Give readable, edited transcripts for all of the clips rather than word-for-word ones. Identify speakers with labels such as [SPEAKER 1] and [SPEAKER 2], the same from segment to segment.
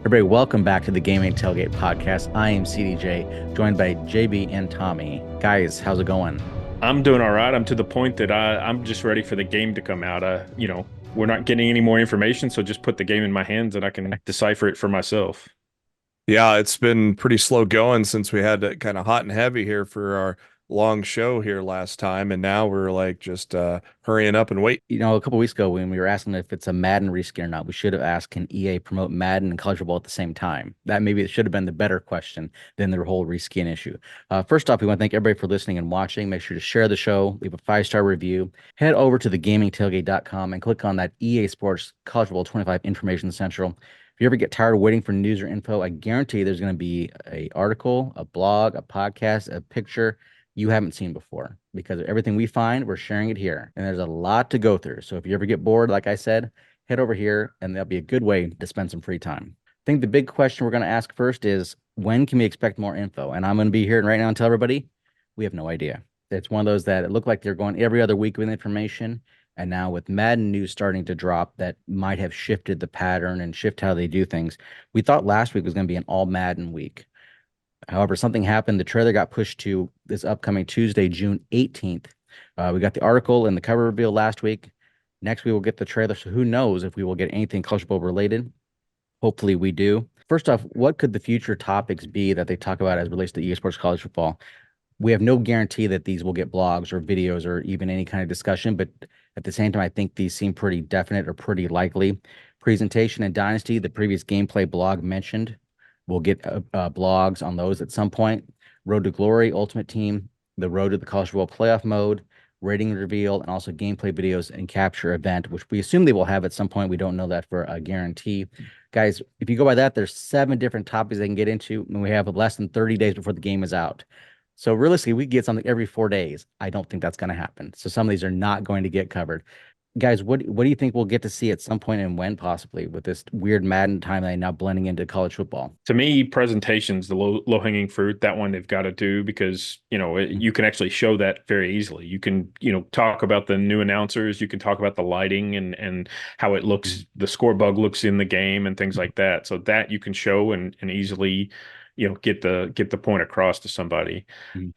[SPEAKER 1] Everybody, welcome back to the Gaming Tailgate Podcast. I am CDJ, joined by JB and Tommy. Guys, how's it going?
[SPEAKER 2] I'm doing all right. I'm to the point that I'm just ready for the game to come out. We're not getting any more information, so just put the game in my hands and I can decipher it for myself.
[SPEAKER 3] Yeah, it's been pretty slow going since we had it kind of hot and heavy here for our long show here last time, and now we're like just hurrying up and wait.
[SPEAKER 1] A couple weeks ago when we were asking if it's a Madden reskin or not, we should have asked, can EA promote Madden and college football at the same time? That maybe it should have been the better question than the whole reskin issue. First off, we want to thank everybody for listening and watching. Make sure to share the show, leave a 5-star review, head over to thegamingtailgate.com and click on that EA Sports College Football 25 Information Central. If you ever get tired of waiting for news or info, I guarantee there's going to be an article, a blog, a podcast, a picture you haven't seen before, because everything we find, we're sharing it here. And there's a lot to go through. So if you ever get bored, like I said, head over here and that'll be a good way to spend some free time. I think the big question we're going to ask first is, when can we expect more info? And I'm going to be here right now and tell everybody, we have no idea. It's one of those that it looked like they're going every other week with information. And now with Madden news starting to drop, that might have shifted the pattern and shift how they do things. We thought last week was going to be an all Madden week. However, something happened. The trailer got pushed to this upcoming Tuesday, June 18th. We got the article and the cover reveal last week. Next, we will get the trailer. So who knows if we will get anything college football related. Hopefully we do. First off, what could the future topics be that they talk about as relates to EA Sports College Football? We have no guarantee that these will get blogs or videos or even any kind of discussion, but at the same time, I think these seem pretty definite or pretty likely. Presentation and Dynasty, the previous gameplay blog mentioned. We'll get blogs on those at some point. Road to Glory, Ultimate Team, the Road to the College Football Playoff Mode, rating reveal, and also gameplay videos and capture event, which we assume they will have at some point. We don't know that for a guarantee. Guys, if you go by that, there's 7 different topics they can get into, and we have less than 30 days before the game is out. So realistically, we get something every 4 days. I don't think that's going to happen. So some of these are not going to get covered. Guys, what do you think we'll get to see at some point, and when possibly, with this weird Madden timeline now blending into college football?
[SPEAKER 2] To me, presentation's the low-hanging fruit. That one they've got to do because, you can actually show that very easily. You can, talk about the new announcers. You can talk about the lighting and how it looks, the score bug looks in the game and things like that. So that you can show and easily, get the point across to somebody.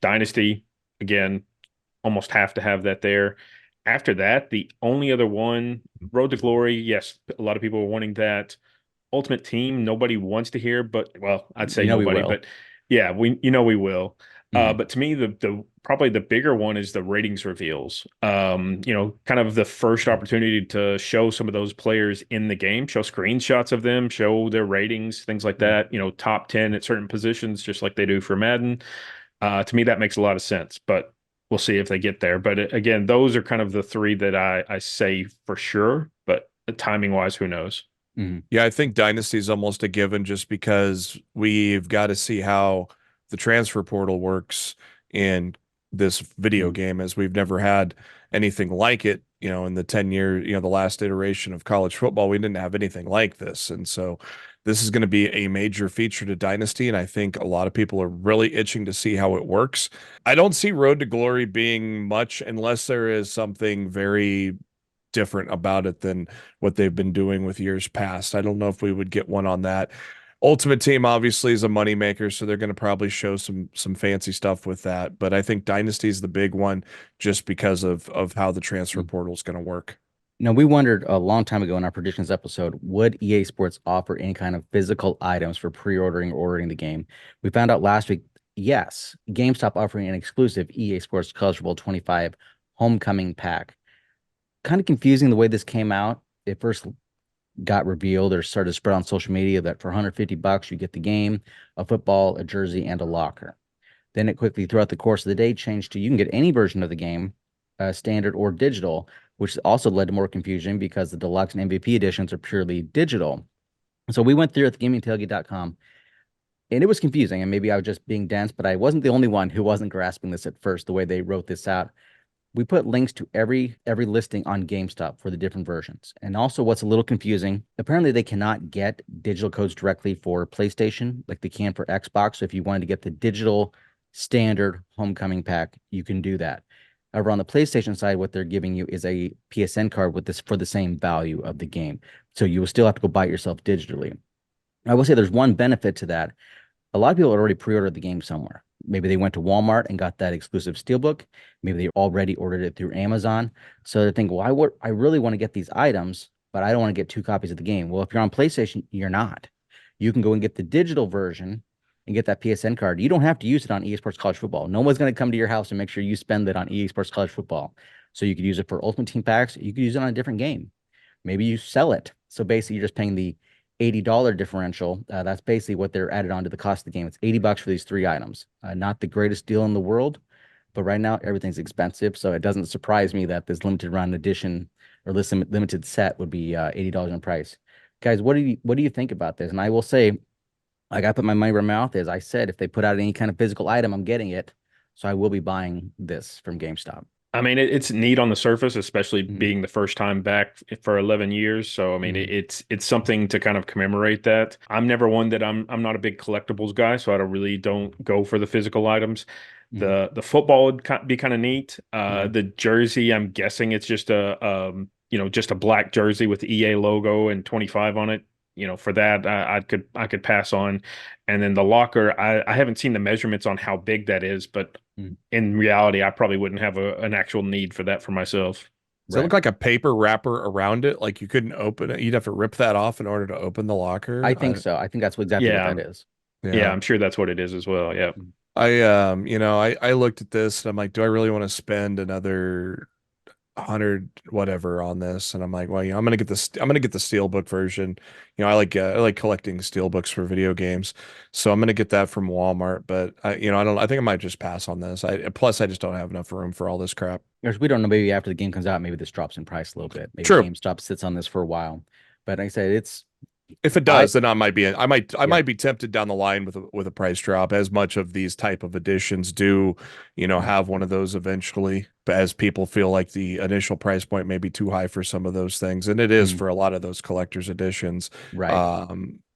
[SPEAKER 2] Dynasty, again, almost have to have that there. After that, the only other one, Road to Glory, yes, a lot of people are wanting that. Ultimate Team, nobody wants to hear, but, well, I'd say nobody, but yeah, we will. But to me, the probably the bigger one is the ratings reveals. Kind of the first opportunity to show some of those players in the game, show screenshots of them, show their ratings, things like that. Top 10 at certain positions, just like they do for Madden. To me, that makes a lot of sense, but we'll see if they get there. But again, those are kind of the 3 that I say for sure, but timing wise, who knows?
[SPEAKER 3] Yeah, I think Dynasty is almost a given just because we've got to see how the transfer portal works in this video game, as we've never had anything like it. In the 10 years, the last iteration of college football, we didn't have anything like this. And so this is going to be a major feature to Dynasty, and I think a lot of people are really itching to see how it works. I don't see Road to Glory being much unless there is something very different about it than what they've been doing with years past. I don't know if we would get one on that. Ultimate Team obviously is a moneymaker, so they're going to probably show some fancy stuff with that. But I think Dynasty is the big one just because of how the transfer portal is going to work.
[SPEAKER 1] Now, we wondered a long time ago in our predictions episode, would EA Sports offer any kind of physical items for pre-ordering or ordering the game? We found out last week, yes, GameStop offering an exclusive EA Sports College Football 25 Homecoming Pack. Kind of confusing the way this came out. It first got revealed or started to spread on social media that for $150 you get the game, a football, a jersey, and a locker. Then it quickly, throughout the course of the day, changed to you can get any version of the game, standard or digital, which also led to more confusion because the deluxe and MVP editions are purely digital. So we went through at thegamingtailgate.com, and it was confusing, and maybe I was just being dense, but I wasn't the only one who wasn't grasping this at first, the way they wrote this out. We put links to every listing on GameStop for the different versions. And also what's a little confusing, apparently they cannot get digital codes directly for PlayStation like they can for Xbox. So if you wanted to get the digital standard Homecoming Pack, you can do that. However, on the PlayStation side, what they're giving you is a PSN card with this for the same value of the game. So you will still have to go buy it yourself digitally. I will say there's one benefit to that. A lot of people had already pre-ordered the game somewhere. Maybe they went to Walmart and got that exclusive steelbook. Maybe they already ordered it through Amazon. So they think, well, I really want to get these items, but I don't want to get 2 copies of the game. Well, if you're on PlayStation, you're not. You can go and get the digital version and get that PSN card. You don't have to use it on EA Sports College Football. No one's going to come to your house and make sure you spend it on EA Sports College Football. So you could use it for Ultimate Team packs. You could use it on a different game. Maybe you sell it. So basically, you're just paying the $80 differential. That's basically what they're added on to the cost of the game. It's $80 for these 3 items. Not the greatest deal in the world, but right now everything's expensive. So it doesn't surprise me that this limited run edition or this limited set would be $80 in price. Guys, what do you think about this? And I will say, I got to put my money where my mouth is. I said if they put out any kind of physical item, I'm getting it. So I will be buying this from GameStop.
[SPEAKER 2] I mean, it's neat on the surface, especially being the first time back for 11 years. So, I mean, it's something to kind of commemorate that. I'm never one that I'm not a big collectibles guy, so I don't go for the physical items. The football would be kind of neat. The jersey, I'm guessing it's just just a black jersey with the EA logo and 25 on it. For that, I could pass on. And then the locker, I haven't seen the measurements on how big that is, but in reality, I probably wouldn't have an actual need for that for myself.
[SPEAKER 3] Does it look like a paper wrapper around it? Like you couldn't open it. You'd have to rip that off in order to open the locker.
[SPEAKER 1] I think so. I think that's exactly what that is.
[SPEAKER 2] Yeah, I'm sure that's what it is as well. Yeah.
[SPEAKER 3] I looked at this and I'm like, do I really want to spend another 100 whatever on this? And I'm like, well, I'm gonna get the steelbook version. I like collecting steelbooks for video games, so I'm gonna get that from Walmart. But I think I might just pass on this. Plus I just don't have enough room for all this crap.
[SPEAKER 1] Because we don't know, maybe after the game comes out, maybe this drops in price a little bit. Maybe
[SPEAKER 3] True.
[SPEAKER 1] GameStop sits on this for a while. But like I said,
[SPEAKER 3] if it does, then I might be tempted down the line with a price drop, as much of these type of editions do, have one of those eventually, but as people feel like the initial price point may be too high for some of those things. And it is for a lot of those collector's editions.
[SPEAKER 1] Right.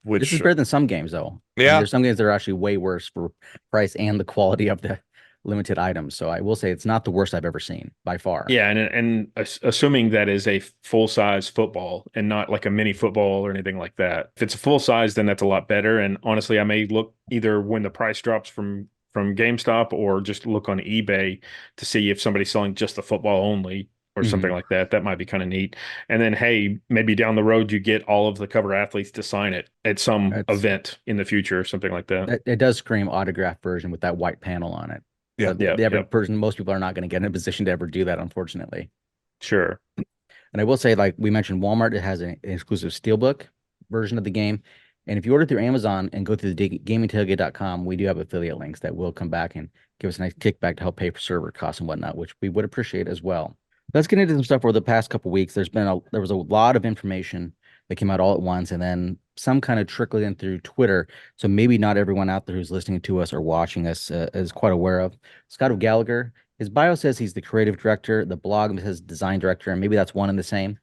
[SPEAKER 3] Which
[SPEAKER 1] this is better than some games though.
[SPEAKER 3] Yeah.
[SPEAKER 1] There's some games that are actually way worse for price and the quality of the limited items. So I will say it's not the worst I've ever seen by far.
[SPEAKER 2] Yeah, and assuming that is a full-size football and not like a mini football or anything like that. If it's a full size, then that's a lot better. And honestly, I may look either when the price drops from GameStop or just look on eBay to see if somebody's selling just the football only or something like that. That might be kind of neat. And then, hey, maybe down the road you get all of the cover athletes to sign it at some event in the future or something like that.
[SPEAKER 1] It does scream autograph version with that white panel on it.
[SPEAKER 3] Yeah,
[SPEAKER 1] the average person, most people are not going to get in a position to ever do that, unfortunately.
[SPEAKER 2] Sure.
[SPEAKER 1] And I will say, like we mentioned, Walmart, it has an exclusive steelbook version of the game. And if you order through Amazon and go through the gamingtailgate.com, we do have affiliate links that will come back and give us a nice kickback to help pay for server costs and whatnot, which we would appreciate as well. Let's get into some stuff over the past couple of weeks. There was a lot of information that came out all at once, and then some kind of trickled in through Twitter. So maybe not everyone out there who's listening to us or watching us is quite aware of. Scott Gallagher, his bio says he's the creative director. The blog says design director, and maybe that's one and the same.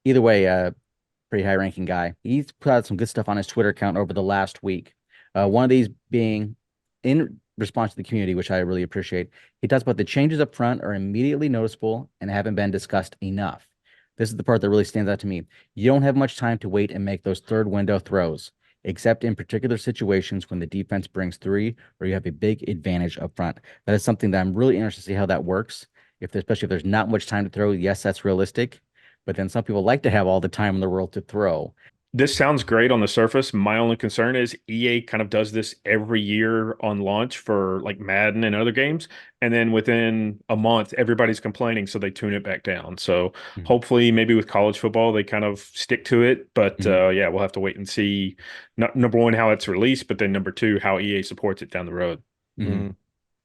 [SPEAKER 1] Either way, pretty high-ranking guy. He's put out some good stuff on his Twitter account over the last week. One of these being in response to the community, which I really appreciate. He talks about the changes up front are immediately noticeable and haven't been discussed enough. This is the part that really stands out to me. You don't have much time to wait and make those third window throws, except in particular situations when the defense brings three or you have a big advantage up front. That is something that I'm really interested to see how that works. Especially if there's not much time to throw, yes, that's realistic. But then some people like to have all the time in the world to throw.
[SPEAKER 2] This sounds great on the surface. My only concern is EA kind of does this every year on launch for like Madden and other games. And then within a month, everybody's complaining, so they tune it back down. So hopefully maybe with college football, they kind of stick to it. But yeah, we'll have to wait and see, number one, how it's released, but then number two, how EA supports it down the road.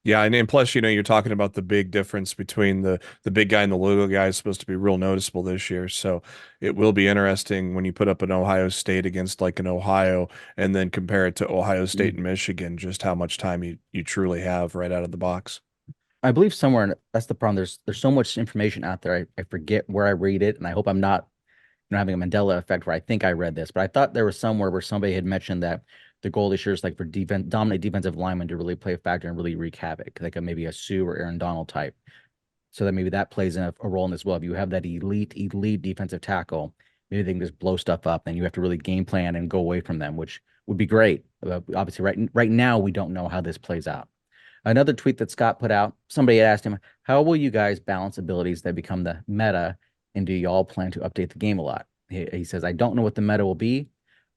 [SPEAKER 3] Yeah, and plus, you're talking about the big difference between the big guy and the little guy is supposed to be real noticeable this year. So it will be interesting when you put up an Ohio State against like an Ohio and then compare it to Ohio State and Michigan, just how much time you truly have right out of the box.
[SPEAKER 1] I believe somewhere, that's the problem. There's so much information out there. I forget where I read it, and I hope I'm not having a Mandela effect where I think I read this, but I thought there was somewhere where somebody had mentioned that the goal this year is like for dominant defensive linemen to really play a factor and really wreak havoc, like maybe a Sue or Aaron Donald type. So that maybe that plays a role in this. Well, if you have that elite defensive tackle maybe they can just blow stuff up and you have to really game plan and go away from them, which would be great. Obviously, right now, we don't know how this plays out. Another tweet that Scott put out, somebody had asked him, how will you guys balance abilities that become the meta, and do y'all plan to update the game a lot? He says, I don't know what the meta will be.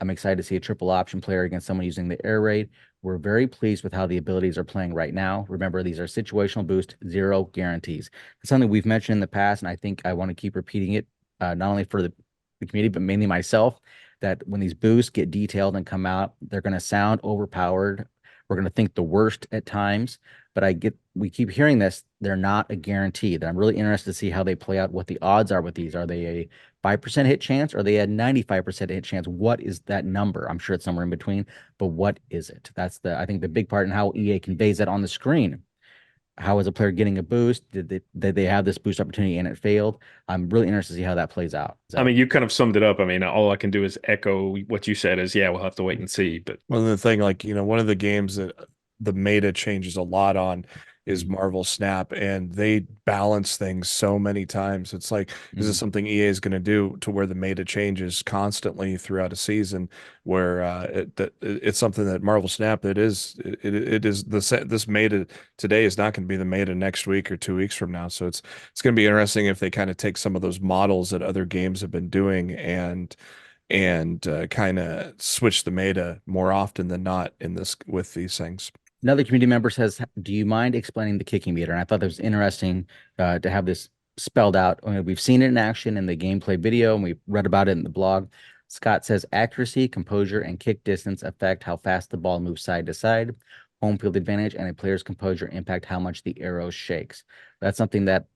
[SPEAKER 1] I'm excited to see a triple option player against someone using the air raid. We're very pleased with how the abilities are playing right now. Remember, these are situational boost, zero guarantees. It's something we've mentioned in the past, and I think I want to keep repeating it, not only for the community, but mainly myself, that when these boosts get detailed and come out, they're going to sound overpowered. We're going to think the worst at times, but we keep hearing this. They're not a guarantee. That I'm really interested to see how they play out, what the odds are with these. Are they a 5% hit chance? Or are they a 95% hit chance? What is that number? I'm sure it's somewhere in between, but what is it? That's I think the big part in how EA conveys that on the screen. How is a player getting a boost? Did they have this boost opportunity and it failed? I'm really interested to see how that plays out.
[SPEAKER 2] I mean, you kind of summed it up. I mean, all I can do is echo what you said is, yeah, we'll have to wait and see. But
[SPEAKER 3] one of the thing, like, one of the games that the meta changes a lot on is Marvel Snap, and they balance things so many times. It's like, is this something EA is going to do to where the meta changes constantly throughout a season, where it's something that Marvel Snap, this meta today is not going to be the meta next week or 2 weeks from now. So it's going to be interesting if they kind of take some of those models that other games have been doing and kind of switch the meta more often than not with these things.
[SPEAKER 1] Another community member says, do you mind explaining the kicking meter? And I thought it was interesting to have this spelled out. I mean, we've seen it in action in the gameplay video, and we've read about it in the blog. Scott says, accuracy, composure, and kick distance affect how fast the ball moves side to side. Home field advantage and a player's composure impact how much the arrow shakes. That's something that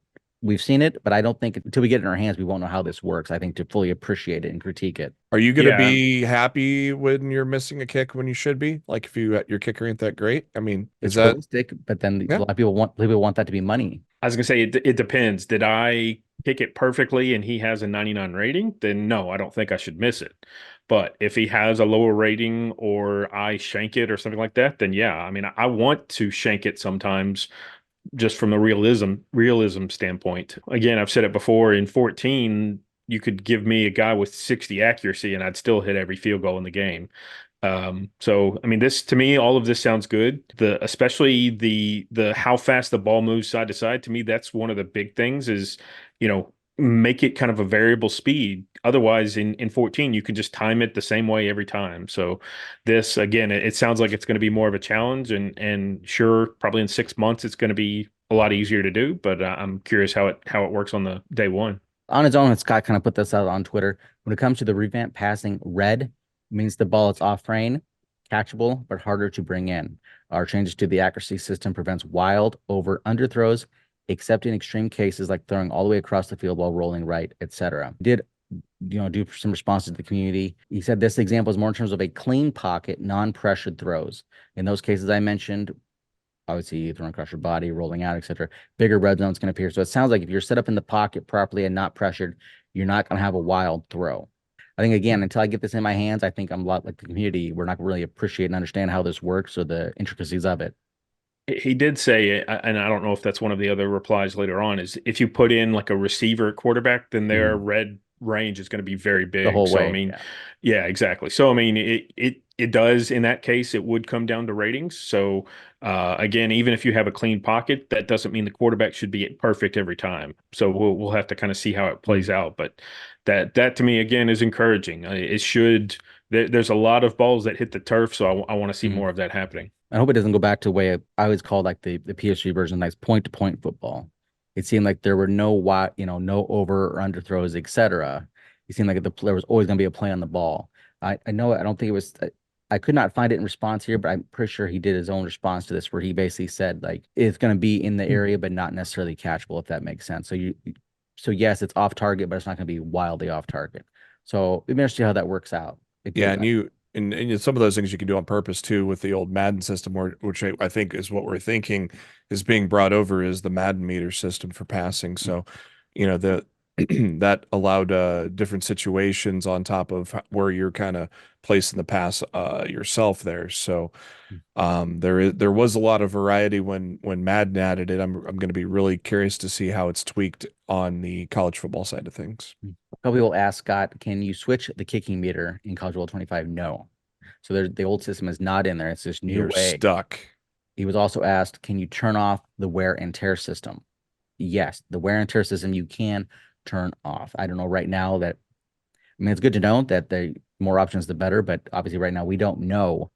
[SPEAKER 1] we've seen it, but I don't think until we get it in our hands, we won't know how this works. I think to fully appreciate it and critique it.
[SPEAKER 3] Are you going to be happy when you're missing a kick when you should be? Like if your kicker ain't that great? I mean,
[SPEAKER 1] it's realistic, but then a lot of people want that to be money.
[SPEAKER 2] I was going to say, it depends. Did I kick it perfectly and he has a 99 rating? Then no, I don't think I should miss it. But if he has a lower rating or I shank it or something like that, then yeah, I mean, I want to shank it sometimes, just from the realism standpoint. Again, I've said it before, in 14, you could give me a guy with 60 accuracy and I'd still hit every field goal in the game. So, I mean, to me, all of this sounds good. Especially the how fast the ball moves side to side. To me, that's one of the big things is, make it kind of a variable speed. Otherwise, in 14, you can just time it the same way every time. So this, again, it sounds like it's going to be more of a challenge, and sure, probably in 6 months, it's going to be a lot easier to do, but I'm curious how it works on the day one.
[SPEAKER 1] On its own, Scott kind of put this out on Twitter. When it comes to the revamp passing, red means the ball is off frame, catchable, but harder to bring in. Our changes to the accuracy system prevents wild over underthrows, except in extreme cases like throwing all the way across the field while rolling right, etc. Did do some responses to the community. He said this example is more in terms of a clean pocket, non-pressured throws. In those cases I mentioned, obviously throwing across your body, rolling out, etc., bigger red zones can appear. So it sounds like if you're set up in the pocket properly and not pressured, you're not going to have a wild throw. I think, again, until I get this in my hands, I think I'm a lot like the community. We're not really appreciate and understand how this works or the intricacies of it.
[SPEAKER 2] He did say, and I don't know if that's one of the other replies later on, is if you put in like a receiver quarterback, then their red range is going to be very big.
[SPEAKER 1] The whole way.
[SPEAKER 2] I mean, yeah, exactly. So, I mean, it does, in that case, it would come down to ratings. So, again, even if you have a clean pocket, that doesn't mean the quarterback should be perfect every time. So we'll have to kind of see how it plays out. But that to me, again, is encouraging. There's a lot of balls that hit the turf, so I want to see more of that happening.
[SPEAKER 1] I hope it doesn't go back to the way I always called like the PS3 version, like point-to-point football. It seemed like there were no over or under throws, etc. It seemed like there was always going to be a play on the ball. I don't think it was. I could not find it in response here, but I'm pretty sure he did his own response to this, where he basically said like it's going to be in the area, but not necessarily catchable, if that makes sense. So yes, it's off target, but it's not going to be wildly off target. So we're going to see how that works out.
[SPEAKER 3] And some of those things you can do on purpose too with the old Madden system, which I think is what we're thinking is being brought over, is the Madden meter system for passing. So, that allowed different situations on top of where you're kind of placing the pass yourself there. So there was a lot of variety when Madden added it. I'm going to be really curious to see how it's tweaked on the college football side of things.
[SPEAKER 1] couple people ask Scott, can you switch the kicking meter in College World 25? No. So the old system is not in there. It's this new
[SPEAKER 3] You're
[SPEAKER 1] way.
[SPEAKER 3] stuck.
[SPEAKER 1] He was also asked, can you turn off the wear and tear system? Yes, the wear and tear system you can turn off. I don't know right now that, I mean, it's good to know that the more options, the better, but obviously right now we don't know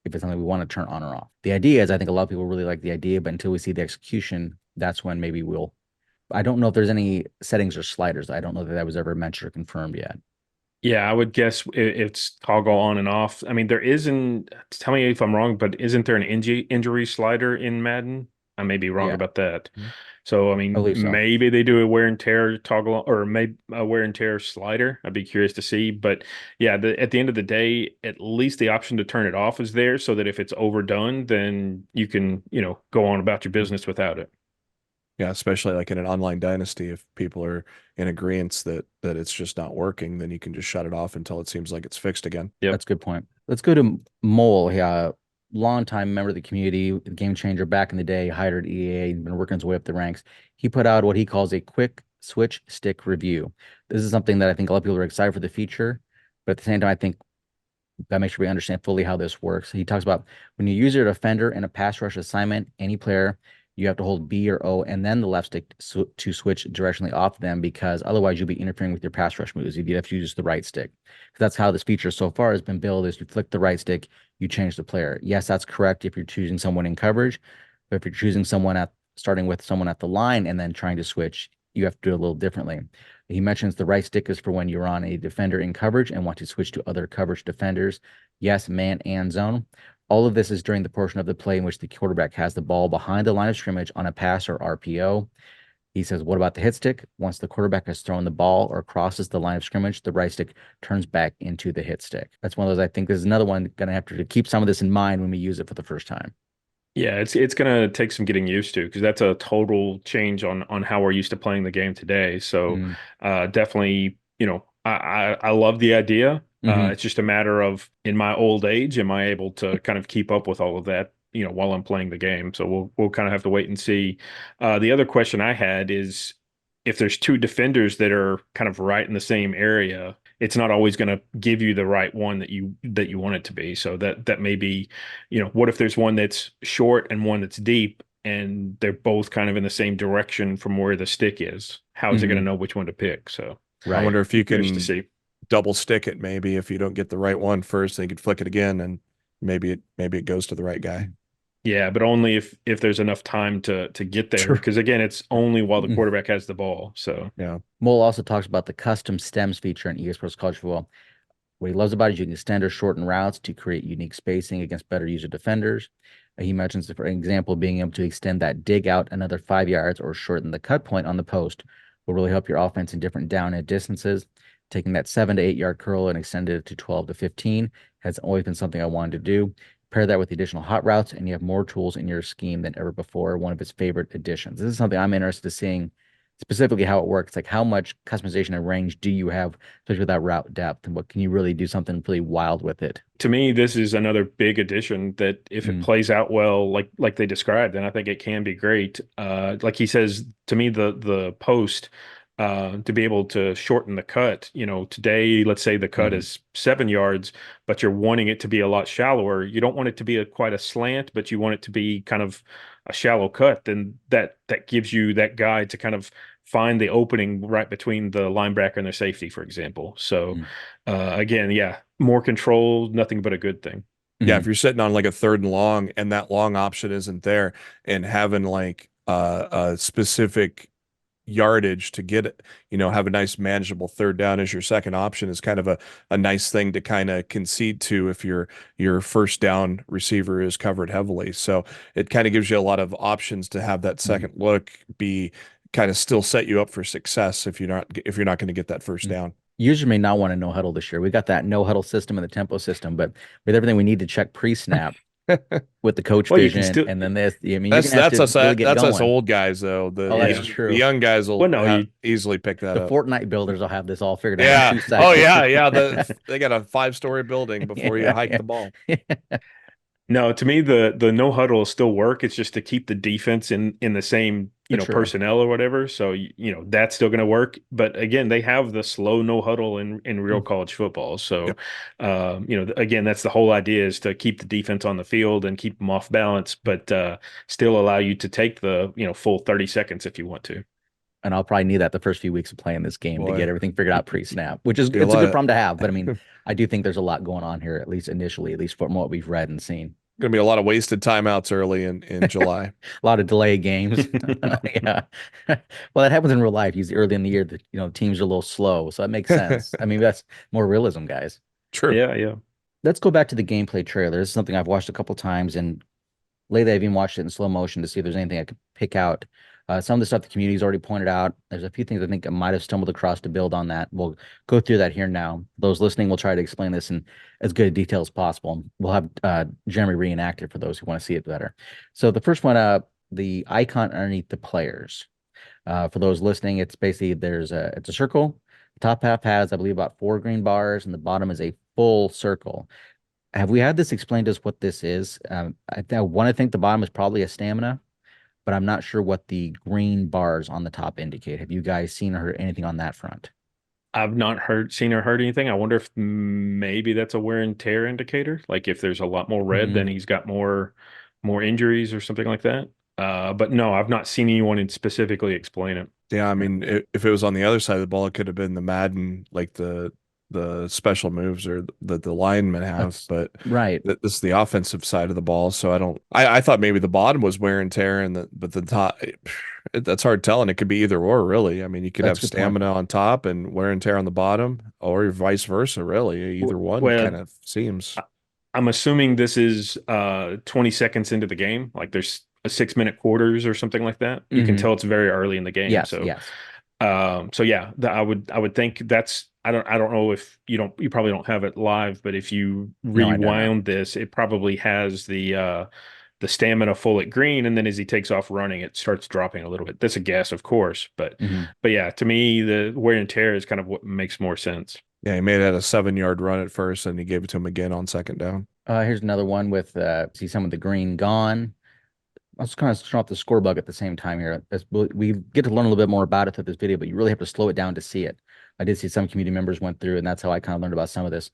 [SPEAKER 1] if it's something we want to turn on or off. The idea is, I think a lot of people really like the idea, but until we see the execution, that's when maybe we'll, I don't know if there's any settings or sliders. I don't know that that was ever mentioned or confirmed yet.
[SPEAKER 2] Yeah, I would guess it's toggle on and off. I mean, there isn't, tell me if I'm wrong, but isn't there an injury slider in Madden? I may be wrong
[SPEAKER 1] Yeah.
[SPEAKER 2] about that.
[SPEAKER 1] Mhm.
[SPEAKER 2] So, I
[SPEAKER 1] I
[SPEAKER 2] mean,
[SPEAKER 1] believe so.
[SPEAKER 2] maybe they do a wear and tear toggle or maybe a wear and tear slider. I'd be curious to see. But yeah, at the end of the day, at least the option to turn it off is there so that if it's overdone, then you can, go on about your business without it.
[SPEAKER 3] Yeah, especially like in an online dynasty, if people are in agreement that it's just not working, then you can just shut it off until it seems like it's fixed again.
[SPEAKER 2] Yep.
[SPEAKER 1] That's a good point. Let's go to Mole. Longtime member of the community, game changer back in the day, hired at EA, and been working his way up the ranks. He put out what he calls a quick switch stick review. This is something that I think a lot of people are excited for the feature, but at the same time, I think gotta make sure we understand fully how this works. He talks about when you use your defender in a pass rush assignment, any player, you have to hold B or O and then the left stick to switch directionally off them, because otherwise you'll be interfering with your pass rush moves if you have to use the right stick. That's how this feature so far has been built: is you flick the right stick, you change the player. Yes, that's correct if you're choosing someone in coverage, but if you're choosing someone starting with someone at the line and then trying to switch, you have to do it a little differently. He mentions the right stick is for when you're on a defender in coverage and want to switch to other coverage defenders. Yes, man and zone. All of this is during the portion of the play in which the quarterback has the ball behind the line of scrimmage on a pass or RPO. He says, what about the hit stick? Once the quarterback has thrown the ball or crosses the line of scrimmage, the right stick turns back into the hit stick. That's one of those, I think this is another one, going to have to keep some of this in mind when we use it for the first time.
[SPEAKER 2] Yeah, it's gonna take some getting used to, because that's a total change on how we're used to playing the game today. So definitely, I love the idea. It's just a matter of, in my old age, am I able to kind of keep up with all of that, while I'm playing the game? So we'll kind of have to wait and see. The other question I had is, if there's two defenders that are kind of right in the same area, it's not always going to give you the right one that you want it to be. So that may be, what if there's one that's short and one that's deep, and they're both kind of in the same direction from where the stick is? How is it going to know which one to pick? So
[SPEAKER 3] I wonder if you can
[SPEAKER 2] to see.
[SPEAKER 3] double stick it. Maybe if you don't get the right one first, then you could flick it again, and maybe it goes to the right guy.
[SPEAKER 2] Yeah, but only if there's enough time to get there, because again, it's only while the quarterback has the ball. So
[SPEAKER 3] yeah.
[SPEAKER 1] Mole also talks about the custom stems feature in EA Sports College Football. What he loves about it is you can extend or shorten routes to create unique spacing against better user defenders. He mentions, for example, being able to extend that dig out another 5 yards or shorten the cut point on the post will really help your offense in different down and distances. Taking that 7 to 8 yard curl and extended it to 12 to 15 has always been something I wanted to do. Pair that with the additional hot routes, and you have more tools in your scheme than ever before. One of his favorite additions. This is something I'm interested in seeing, specifically how it works. Like, how much customization and range do you have, especially with that route depth, and what can you really do something really wild with it?
[SPEAKER 2] To me, this is another big addition that, if it plays out well, like they described, then I think it can be great. Like he says, to me, the post, to be able to shorten the cut. Today, let's say the cut is 7 yards, but you're wanting it to be a lot shallower. You don't want it to be quite a slant, but you want it to be kind of a shallow cut. Then that gives you that guide to kind of find the opening right between the linebacker and their safety, for example. So again, yeah, more control, nothing but a good thing.
[SPEAKER 3] Yeah, if you're sitting on like a 3rd and long and that long option isn't there, and having like a specific yardage to get it, have a nice manageable 3rd down as your second option is kind of a nice thing to kind of concede to if your 1st down receiver is covered heavily. So it kind of gives you a lot of options to have that second look be kind of still set you up for success if you're not going to get that 1st down.
[SPEAKER 1] Users may not want to no huddle this year. We got that no huddle system and the tempo system, but with everything we need to check pre-snap with the coach vision, and then this. I mean,
[SPEAKER 3] that's us old guys though.
[SPEAKER 1] That's true.
[SPEAKER 3] The young guys will easily pick that up.
[SPEAKER 1] The Fortnite builders will have this all figured
[SPEAKER 3] out.
[SPEAKER 1] In 2 seconds.
[SPEAKER 3] Oh yeah. They got a 5-story building before you hike the ball.
[SPEAKER 2] No, to me the no huddle will still work. It's just to keep the defense in the same,
[SPEAKER 1] True.
[SPEAKER 2] personnel or whatever. So that's still going to work. But again, they have the slow no huddle in real college football. So
[SPEAKER 3] Yep.
[SPEAKER 2] again, that's the whole idea, is to keep the defense on the field and keep them off balance, but still allow you to take the full 30 seconds if you want to.
[SPEAKER 1] And I'll probably need that the first few weeks of playing this game to
[SPEAKER 3] Boy.
[SPEAKER 1] get everything figured out pre-snap, which is
[SPEAKER 3] Be a
[SPEAKER 1] it's a
[SPEAKER 3] lot
[SPEAKER 1] good
[SPEAKER 3] of-
[SPEAKER 1] problem to have. But I mean, I do think there's a lot going on here, at least initially, at least from what we've read and seen.
[SPEAKER 3] Gonna be a lot of wasted timeouts early in July.
[SPEAKER 1] A lot of delay games. Yeah. Well, that happens in real life. Usually early in the year that teams are a little slow. So that makes sense. I mean, that's more realism, guys.
[SPEAKER 3] True.
[SPEAKER 2] Yeah.
[SPEAKER 1] Let's go back to the gameplay trailer. This is something I've watched a couple times, and lately I've even watched it in slow motion to see if there's anything I could pick out. Some of the stuff the community's already pointed out. There's a few things I think I might have stumbled across to build on that. We'll go through that here now. Those listening will try to explain this in as good a detail as possible. We'll have Jeremy reenact it for those who want to see it better. So the first one, the icon underneath the players. For those listening, it's basically it's a circle. The top half has, I believe, about 4 green bars, and the bottom is a full circle. Have we had this explained to us what this is? I want to think the bottom is probably a stamina, but I'm not sure what the green bars on the top indicate. Have you guys seen or heard anything on that front?
[SPEAKER 2] I've not seen or heard anything. I wonder if maybe that's a wear and tear indicator. Like if there's a lot more red, then he's got more injuries or something like that. But no, I've not seen anyone specifically explain it.
[SPEAKER 3] Yeah, I mean, if it was on the other side of the ball, it could have been the Madden, like the special moves or that the linemen have, but
[SPEAKER 1] right.
[SPEAKER 3] This is the offensive side of the ball. So I thought maybe the bottom was wear and tear, but the top, that's hard telling. It could be either or, really. I mean, you could have stamina on top and wear and tear on the bottom, or vice versa, really. Either one kind of seems.
[SPEAKER 2] I'm assuming this is 20 seconds into the game, like there's a 6-minute quarters or something like that. You can tell it's very early in the game.
[SPEAKER 1] Yes,
[SPEAKER 2] so
[SPEAKER 1] yes.
[SPEAKER 2] So yeah, I would think that's, I don't know if you probably don't have it live, but if you rewound this, it probably has the stamina full at green, and then as he takes off running, it starts dropping a little bit. That's a guess, of course, but yeah, to me, the wear and tear is kind of what makes more sense.
[SPEAKER 3] Yeah, he made it a 7-yard run at first, and he gave it to him again on second down.
[SPEAKER 1] Here's another one with see some of the green gone. I was kind of showing off the score bug at the same time here. We get to learn a little bit more about it through this video, but you really have to slow it down to see it. I did see some community members went through, and that's how I kind of learned about some of this.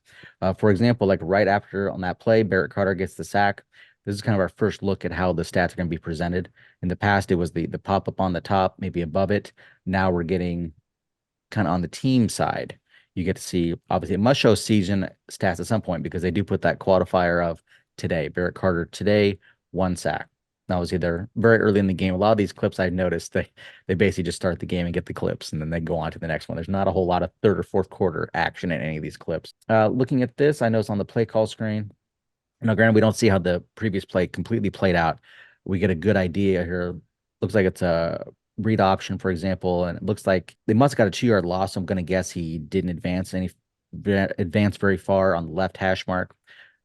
[SPEAKER 1] For example, like right after on that play, Barrett Carter gets the sack. This is kind of our first look at how the stats are going to be presented. In the past, it was the pop-up on the top, maybe above it. Now we're getting kind of on the team side. You get to see, obviously, it must show season stats at some point because they do put that qualifier of today. Barrett Carter today, 1 sack. Now, obviously, they're very early in the game. A lot of these clips I've noticed, they basically just start the game and get the clips, and then they go on to the next one. There's not a whole lot of third or fourth quarter action in any of these clips. Looking at this, I noticed on the play call screen, now, granted, we don't see how the previous play completely played out. We get a good idea here. Looks like it's a read option, for example, and it looks like they must have got a 2-yard loss. So I'm going to guess he didn't advance very far on the left hash mark.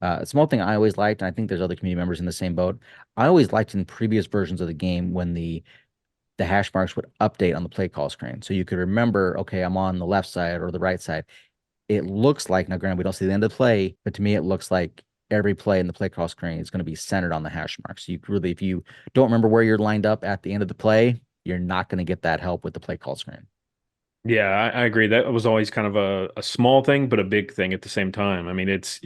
[SPEAKER 1] A small thing I always liked, and I think there's other community members in the same boat. I always liked in previous versions of the game when the hash marks would update on the play call screen. So you could remember, okay, I'm on the left side or the right side. It looks like, now granted, we don't see the end of the play, but to me, it looks like every play in the play call screen is going to be centered on the hash mark. So you really, if you don't remember where you're lined up at the end of the play, you're not going to get that help with the play call screen.
[SPEAKER 2] Yeah, I agree. That was always kind of a small thing, but a big thing at the same time. I mean, it's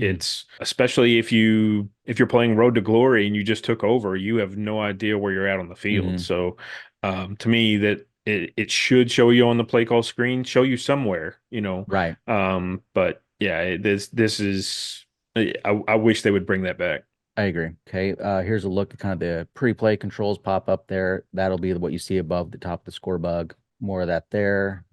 [SPEAKER 2] especially if you're playing Road to Glory and you just took over, you have no idea where you're at on the field. So to me, that it should show you on the play call screen, show you somewhere,
[SPEAKER 1] Right.
[SPEAKER 2] But yeah, this is I wish they would bring that back.
[SPEAKER 1] I agree. Okay. Here's a look at kind of the pre-play controls pop up there. That'll be what you see above the top of the score bug. More of that there.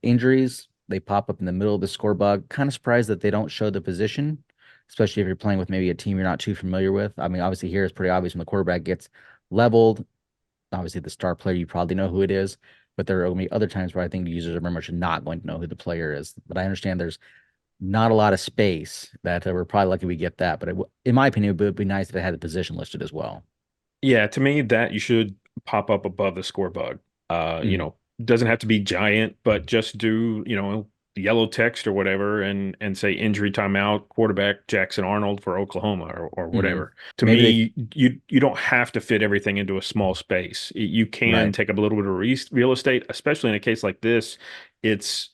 [SPEAKER 1] Injuries, they pop up in the middle of the score bug. Kind of surprised that they don't show the position, especially if you're playing with maybe a team you're not too familiar with. I mean, obviously here it's pretty obvious when the quarterback gets leveled. Obviously the star player, you probably know who it is, but there are going to be other times where I think users are very much not going to know who the player is. But I understand there's not a lot of space that we're probably lucky we get that. But in my opinion, it would be nice if it had the position listed as well.
[SPEAKER 2] Yeah, to me, that you should pop up above the score bug. Doesn't have to be giant, but just do, yellow text or whatever and say injury timeout, quarterback Jackson Arnold for Oklahoma or whatever. To
[SPEAKER 1] Maybe
[SPEAKER 2] me, you don't have to fit everything into a small space. You can
[SPEAKER 1] Right.
[SPEAKER 2] take up a little bit of real estate, especially in a case like this. It's,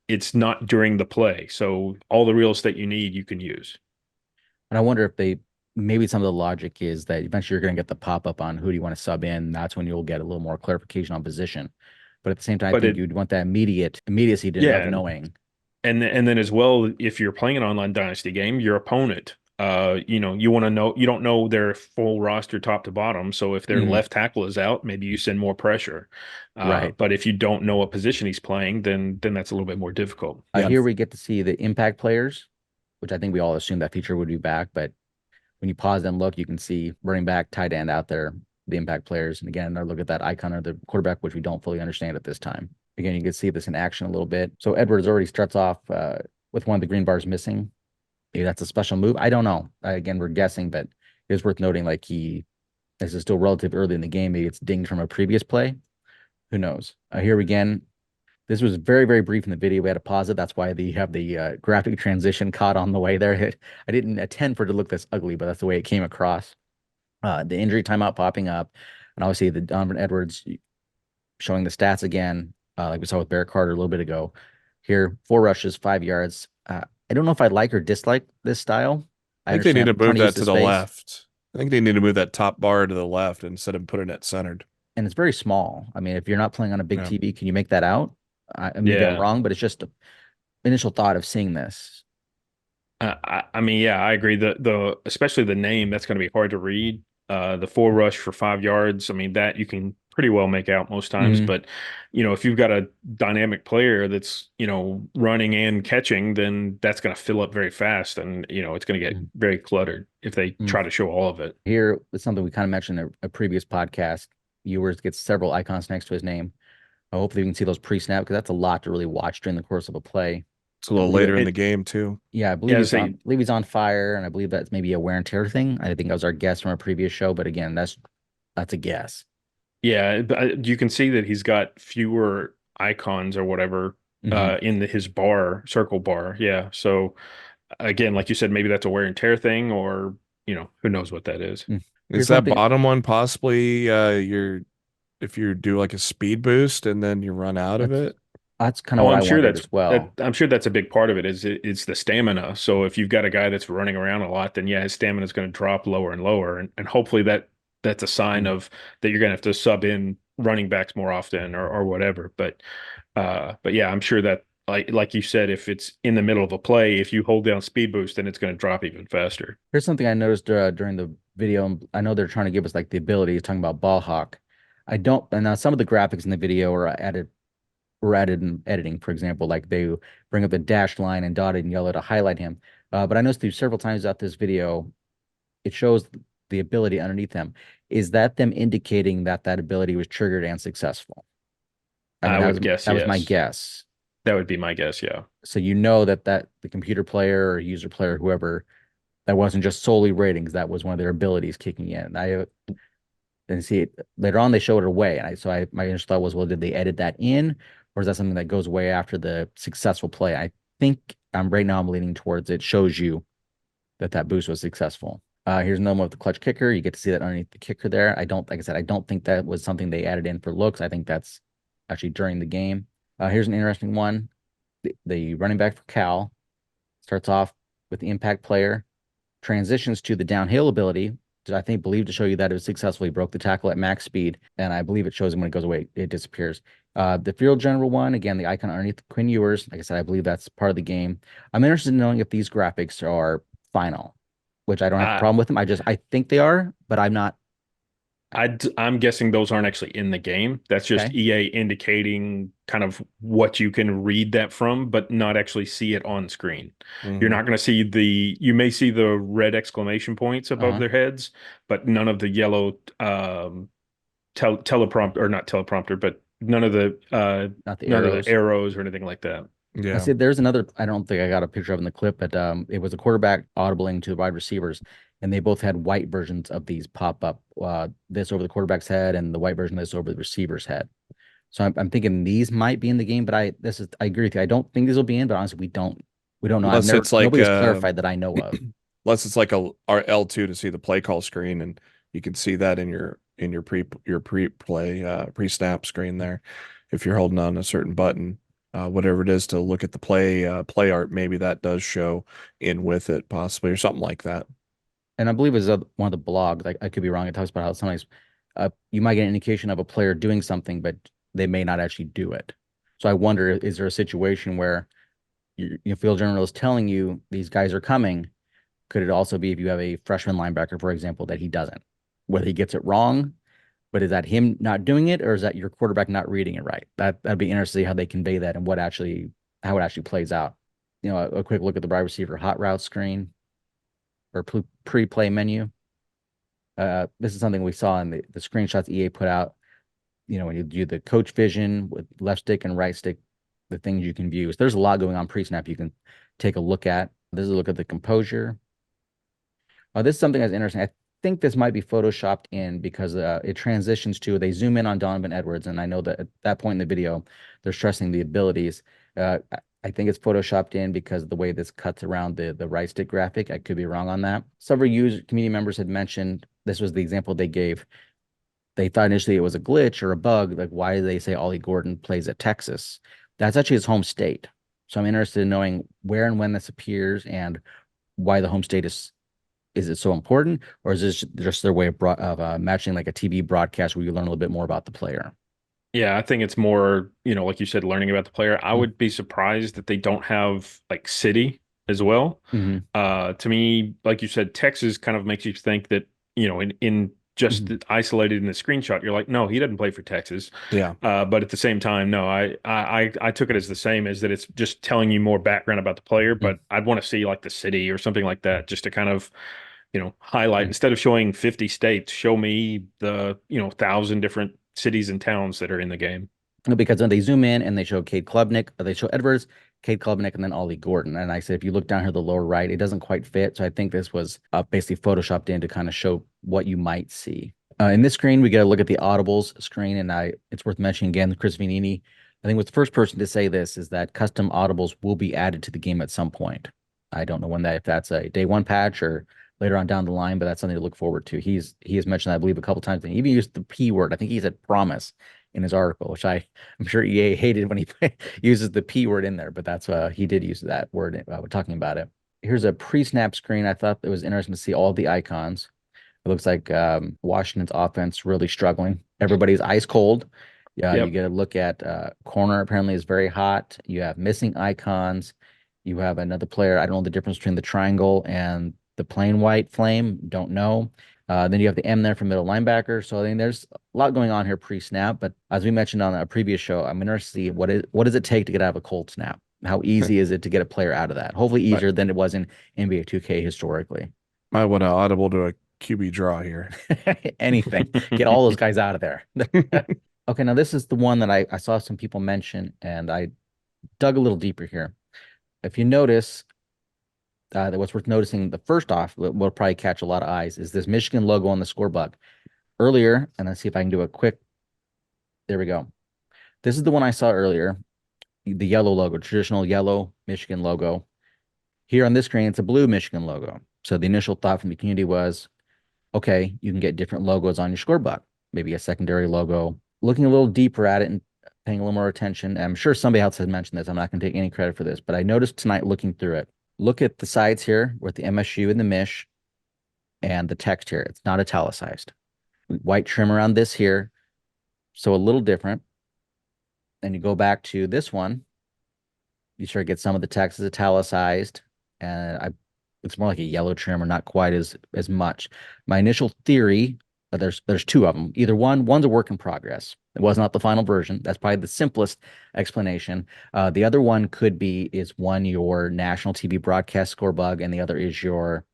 [SPEAKER 2] it's not during the play. So all the real estate you need, you can use.
[SPEAKER 1] And I wonder if maybe some of the logic is that eventually you're going to get the pop up on who do you want to sub in. That's when you'll get a little more clarification on position. But at the same time, I
[SPEAKER 2] But
[SPEAKER 1] think you'd want that immediacy to
[SPEAKER 2] yeah,
[SPEAKER 1] of knowing.
[SPEAKER 2] and then as well, if you're playing an online dynasty game, your opponent, you want to know, you don't know their full roster top to bottom. So if their
[SPEAKER 1] Mhm.
[SPEAKER 2] left tackle is out, maybe you send more pressure.
[SPEAKER 1] Right.
[SPEAKER 2] But if you don't know what position he's playing, then that's a little bit more difficult.
[SPEAKER 1] Here we get to see the impact players, which I think we all assumed that feature would be back. But when you pause and look, you can see running back, tight end out there, the impact players. And again, look at that icon of the quarterback, which we don't fully understand at this time. Again, you can see this in action a little bit. So Edwards already starts off with one of the green bars missing. Maybe that's a special move. I don't know. Again, we're guessing, but it is worth noting like this is still relatively early in the game. Maybe it's dinged from a previous play. Who knows? Here again, this was very, very brief in the video. We had to pause it. That's why you have the graphic transition caught on the way there. I didn't intend for it to look this ugly, but that's the way it came across. The injury timeout popping up, and obviously the Donovan Edwards showing the stats again, like we saw with Barrett Carter a little bit ago. Here, 4 rushes, 5 yards. I don't know if I like or dislike this style.
[SPEAKER 3] I think they need to move that to the
[SPEAKER 1] space.
[SPEAKER 3] left. I think they need to move that top bar to the left instead of putting it centered.
[SPEAKER 1] And it's very small. I mean, if you're not playing on a big TV, can you make that out? Maybe I'm wrong, but it's just an initial thought of seeing this.
[SPEAKER 2] I mean, yeah, I agree. The especially the name, that's going to be hard to read. The 4 rush for 5 yards. I mean, that you can pretty well make out most times. But if you've got a dynamic player that's running and catching, then that's going to fill up very fast, and it's going to get very cluttered if they try to show all of it.
[SPEAKER 1] Here is something we kind of mentioned in a previous podcast. Ewers gets several icons next to his name. Hopefully, we can see those pre-snap because that's a lot to really watch during the course of a play.
[SPEAKER 3] It's a little later in the game too.
[SPEAKER 1] Yeah, I believe he's on fire, and I believe that's maybe a wear and tear thing. I think that was our guess from a previous show, but again, that's a guess.
[SPEAKER 2] Yeah, you can see that he's got fewer icons or whatever in his circle bar. Yeah, so again, like you said, maybe that's a wear and tear thing, or who knows what that is.
[SPEAKER 3] Is that bottom one possibly if you do like a speed boost and then you run out of it?
[SPEAKER 1] That's kind of what I wondered as well.
[SPEAKER 2] I'm sure that's a big part of it. It's the stamina. So if you've got a guy that's running around a lot, then yeah, his stamina is going to drop lower and lower, and hopefully that's a sign of that you're going to have to sub in running backs more often or whatever. But yeah, I'm sure that like you said, if it's in the middle of a play, if you hold down speed boost, then it's going to drop even faster.
[SPEAKER 1] Here's something I noticed during the video. I know they're trying to give us like the ability, talking about ball hawk. And now some of the graphics in the video are added in editing, for example, like they bring up the dashed line and dotted and yellow to highlight him. But I noticed several times throughout this video, it shows the ability underneath them. Is that them indicating that ability was triggered and successful?
[SPEAKER 2] I would guess
[SPEAKER 1] that was my guess.
[SPEAKER 2] That would be my guess, yeah.
[SPEAKER 1] So that the computer player or user player, whoever, that wasn't just solely ratings, that was one of their abilities kicking in. I didn't see it later on. They showed it away, and my initial thought was, well, did they edit that in, or is that something that goes away after the successful play? I think right now I'm leaning towards it shows you that boost was successful. Here's another one with the clutch kicker. You get to see that underneath the kicker there. Like I said, I don't think that was something they added in for looks. I think that's actually during the game. Here's an interesting one. The running back for Cal starts off with the impact player, transitions to the downhill ability, I believe to show you that it was successfully broke the tackle at max speed, and I believe it shows him when it goes away, it disappears. The field general one, again, the icon underneath Quinn Ewers, like I said, I believe that's part of the game. I'm interested in knowing if these graphics are final, which I don't have a problem with them. I think they are, but I'm not.
[SPEAKER 2] I'm guessing those aren't actually in the game. That's just EA indicating kind of what you can read that from, but not actually see it on screen. You're not going to see you may see the red exclamation points above their heads, but none of the yellow teleprompter, or not teleprompter, but none of the arrows or anything like that.
[SPEAKER 1] Yeah. I see there's another, I don't think I got a picture of in the clip, but it was a quarterback audibling to the wide receivers, and they both had white versions of these pop up. This over the quarterback's head and the white version of this over the receiver's head. So I'm thinking these might be in the game, but I agree with you. I don't think these will be in, but honestly, we don't know.
[SPEAKER 3] Unless it's like
[SPEAKER 1] Nobody's clarified that I know of.
[SPEAKER 3] unless it's like a our L2 to see the play call screen, and you can see that in your pre-snap screen there. If you're holding on a certain button, whatever it is to look at the play art, maybe that does show in with it possibly or something like that.
[SPEAKER 1] And I believe it's one of the blogs. I could be wrong. It talks about how sometimes you might get an indication of a player doing something, but they may not actually do it. So I wonder, is there a situation where your field general is telling you these guys are coming? Could it also be if you have a freshman linebacker, for example, that he doesn't, whether he gets it wrong, but is that him not doing it, or is that your quarterback not reading it right? That'd be interesting to see how they convey that and how it actually plays out. A quick look at the wide receiver hot route screen or pre-play menu. This is something we saw in the screenshots EA put out. When you do the coach vision with left stick and right stick, the things you can view. So there's a lot going on pre-snap you can take a look at. This is a look at the composure. This is something that's interesting. I think this might be photoshopped in because it transitions to, they zoom in on Donovan Edwards, and I know that at that point in the video, they're stressing the abilities. I think it's photoshopped in because of the way this cuts around the right stick graphic. I could be wrong on that. Several community members had mentioned, this was the example they gave. They thought initially it was a glitch or a bug. Like, why do they say Ollie Gordon plays at Texas? That's actually his home state. So I'm interested in knowing where and when this appears and why the home state is it so important, or is this just their way of matching like a TV broadcast where you learn a little bit more about the player?
[SPEAKER 2] Yeah, I think it's more, like you said, learning about the player. I would be surprised that they don't have like city as well. To me, like you said, Texas kind of makes you think that, in just isolated in the screenshot, you're like, no, he doesn't play for Texas.
[SPEAKER 3] Yeah.
[SPEAKER 2] But at the same time, no, I took it as the same, as that it's just telling you more background about the player, but I'd want to see like the city or something like that, just to kind of, highlight, instead of showing 50 states, show me the, 1,000 different cities and towns that are in the game.
[SPEAKER 1] Because when they zoom in and they show Cade Klubnik, or they show Edwards, Cade Klubnik, and then Ollie Gordon. And I said, if you look down here, the lower right, it doesn't quite fit. So I think this was basically photoshopped in to kind of show what you might see. In this screen, we get a look at the audibles screen, and it's worth mentioning again, Chris Vanini, I think was the first person to say this, is that custom audibles will be added to the game at some point. I don't know if that's a day one patch or later on down the line, but that's something to look forward to. He has mentioned that, I believe, a couple times, and he even used the P word. I think he said promise in his article, which I'm sure EA hated when he uses the P word in there, but that's he did use that word we're talking about it. Here's a pre-snap screen. I thought it was interesting to see all the icons. It looks like Washington's offense really struggling. Everybody's ice cold. Yeah, You get a look at corner apparently is very hot. You have missing icons. You have another player. I don't know the difference between the triangle and the plain white flame. Don't know. Then you have the M there for middle linebacker. So I think there's a lot going on here pre-snap. But as we mentioned on a previous show, I'm interested to see what does it take to get out of a cold snap? How easy is it to get a player out of that? Hopefully easier than it was in NBA 2K historically.
[SPEAKER 3] Might want to audible to a QB draw here.
[SPEAKER 1] Anything. Get all those guys out of there. Okay, now this is the one that I saw some people mention, and I dug a little deeper here. If you notice, what's worth noticing, the first off, will probably catch a lot of eyes, is this Michigan logo on the scorebook. Earlier, and let's see if I can do a quick, there we go. This is the one I saw earlier, the yellow logo, traditional yellow Michigan logo. Here on this screen, it's a blue Michigan logo. So the initial thought from the community was, okay, you can get different logos on your scorebook, maybe a secondary logo. Looking a little deeper at it and paying a little more attention, and I'm sure somebody else has mentioned this, I'm not going to take any credit for this, but I noticed tonight looking through it, look at the sides here with the MSU and the Mish and the text here. It's not italicized. White trim around this here, so a little different. Then you go back to this one, you start to get some of the text is italicized, and it's more like a yellow trim or not quite as much. My initial theory, there's two of them. Either one's a work in progress. It was not the final version. That's probably the simplest explanation. The other one is one your national TV broadcast score bug, and the other is your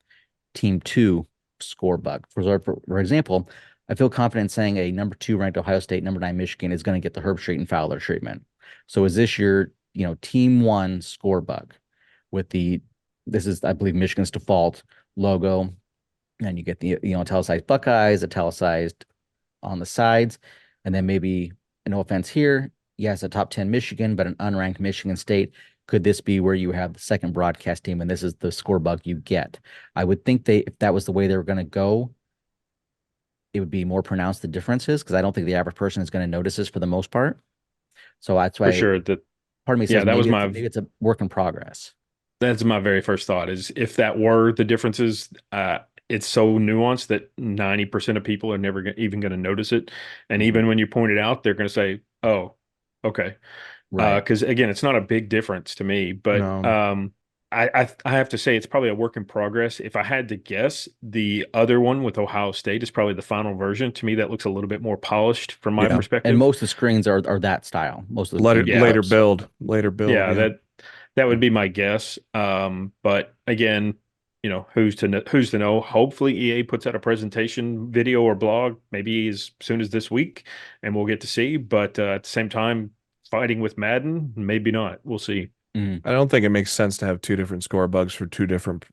[SPEAKER 1] Team 2 score bug. For example, I feel confident saying a number 2 ranked Ohio State, number 9 Michigan is going to get the Herbstreit and Fowler treatment. So is this your Team 1 score bug with this is, I believe, Michigan's default logo, and you get the italicized Buckeyes, italicized on the sides, and then maybe no offense here, yes, a top 10 Michigan, but an unranked Michigan State. Could this be where you have the second broadcast team and this is the score bug you get? I would think if that was the way they were going to go, it would be more pronounced the differences, because I don't think the average person is going to notice this for the most part. So that's why
[SPEAKER 2] For sure. That
[SPEAKER 1] part of me says
[SPEAKER 2] that was
[SPEAKER 1] maybe it's a work in progress.
[SPEAKER 2] that's my very first thought, is if that were the differences, it's so nuanced that 90% of people are never even going to notice it. And even when you point it out, they're going to say, oh, okay.
[SPEAKER 1] Right.
[SPEAKER 2] Because again, it's not a big difference to me, but
[SPEAKER 3] No.
[SPEAKER 2] I have to say it's probably a work in progress. If I had to guess, the other one with Ohio State is probably the final version. To me, that looks a little bit more polished from my
[SPEAKER 3] Yeah.
[SPEAKER 2] perspective.
[SPEAKER 1] And most of the screens are that style. Most of the
[SPEAKER 3] Later,
[SPEAKER 1] team
[SPEAKER 3] later
[SPEAKER 1] are.
[SPEAKER 3] build, later build.
[SPEAKER 2] Yeah,
[SPEAKER 3] Yeah.
[SPEAKER 2] that would be my guess. But again, who's to know? Hopefully, EA puts out a presentation video or blog maybe as soon as this week, and we'll get to see. But at the same time, fighting with Madden, maybe not. We'll see.
[SPEAKER 3] I don't think it makes sense to have two different score bugs for two different